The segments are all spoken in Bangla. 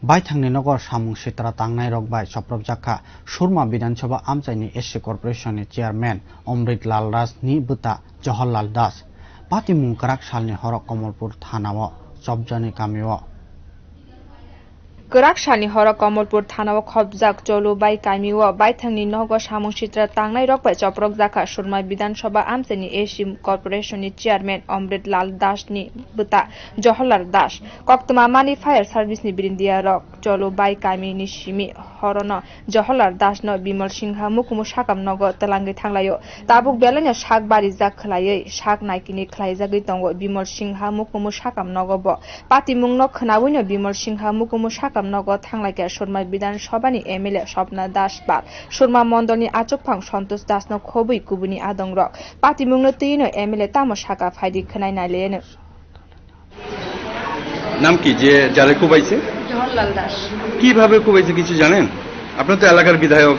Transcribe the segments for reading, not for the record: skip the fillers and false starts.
Baithangni nogor samung sitra tangnai rok bai soprop jakha Surma Bidansabha Amchaini SC Corporation ni chairman Omrit Lal Das ni buta Jawaharlal Das pati mungkarak salni horok Komolpur thanao sobjani kamio Kerak sani hora Komolpur thanao khobjak cholo bai kaimiwo baithangni nogo samung sitra tangnai rok bai soprok jakha Surma Bidansabha Amchaini SC Corporation ni chairman Omrit Lal Das ni buta Jawaharlal Das koktoma mani fire service ni birindia rok cholo bai kaimi ni simi horono Jawaharlal Das no Bimal Singha mukumu sakam nogo telangai thanglayo tabuk belanya sak bari jak khlaiei sak naikini khlaijagui tongo Bimal Singha mukumu sakam nogo bo pati mungno khnabuino Bimal Singha mukumu sakam নগর থাংলাইকে সুরমা বিধানসভানি এমএলএ স্বপ্না দাস বাদ সুরমা মন্ডলনি আচকফাং সন্তোষ দাসনো খবই কুবুনি আদং রক পাতিমুংনো তৈনো এমএলএ তামো শাখা ফাইদি খনাই নাইলেন নাম কি যে যারে কুবাইছে জওহরলাল দাস কিভাবে কুবাইছে কিছু জানেন আপনি তো এলাকার বিধায়ক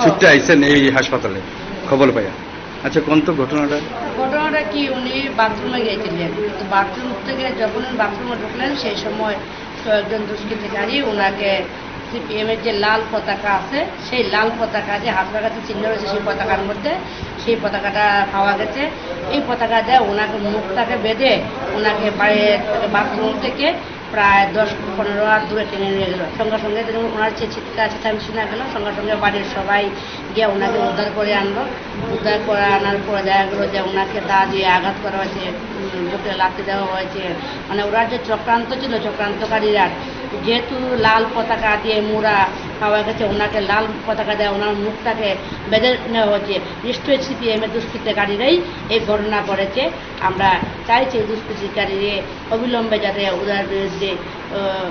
ছুটতে আইছেন এই হাসপাতালে খবর পাইয়া আচ্ছা কোন তো ঘটনাটা কি উনি বাথরুমে গিয়েছিলেন বাথরুম থেকে যখন বাথরুমে ঢুকলেন সেই সময় একজন দুষ্কৃতিকারী ওনাকে সিপিএম এর যে লাল পতাকা আছে সেই লাল পতাকা যে হাতের কাছে চিহ্ন রয়েছে সেই পতাকার মধ্যে সেই পতাকাটা পাওয়া গেছে এই পতাকা দিয়ে ওনাকে মুখটাকে বেঁধে ওনাকে বাথরুম থেকে প্রায় 10-15 হাত দূরে টেনে নিয়ে গেল সঙ্গে সঙ্গে ওনার যে চিৎকার চেঁচামেচি শোনা গেল সঙ্গে সঙ্গে বাড়ির সবাই গিয়ে ওনাকে উদ্ধার করে আনলো উদ্ধার করে আনার পরে দেখা গেলো যে ওনাকে দা দিয়ে আঘাত করা হয়েছে বুকে লাথি দেওয়া হয়েছে মানে ওরা যে চক্রান্ত ছিল চক্রান্তকারীরা যেহেতু লাল পতাকা দিয়ে মোড়া পাওয়া গেছে ওনাকে লাল পতাকা দেওয়া ওনার মুখটাকে বেঁধে নেওয়া হয়েছে নিশ্চয়ই সিপিএম এর দুষ্কৃতিকারীরাই এই ঘটনা করেছে আমরা চাইছি দুষ্কৃতিকারীরা অবিলম্বে যাতে ওদের বিরুদ্ধে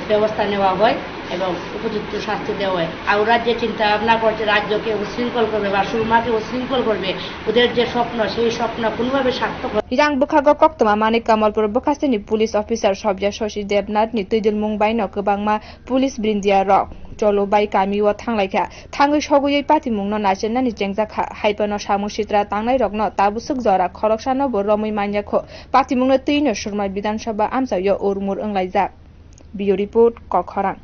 ব্যবস্থা নেওয়া হয় এবং উপযুক্ত শাস্তি দেওয়া হয় আর ওরা যে চিন্তা ভাবনা করছে রাজ্যকে উশৃঙ্খল করবে বা সুরমাকে উশৃঙ্খল করবে ওদের যে স্বপ্ন সেই স্বপ্ন কোনোভাবে সার্থক yang bukhago koktoma mani Kamalpur bukhasteni police officer sobja Shoshi Debnath ni tuidul mungbai no kwbangma police brindia rok cholo bai kamiwo thanglaikha thangui soguyei pati mungno nasenani jengjakha haipano samung sitra tangnai rokno tabusuk jora khoroksano bo romui manyakho pati mungno tuino Surma Bidansabha Amchaio urmur onglaijak Bio report Kokharang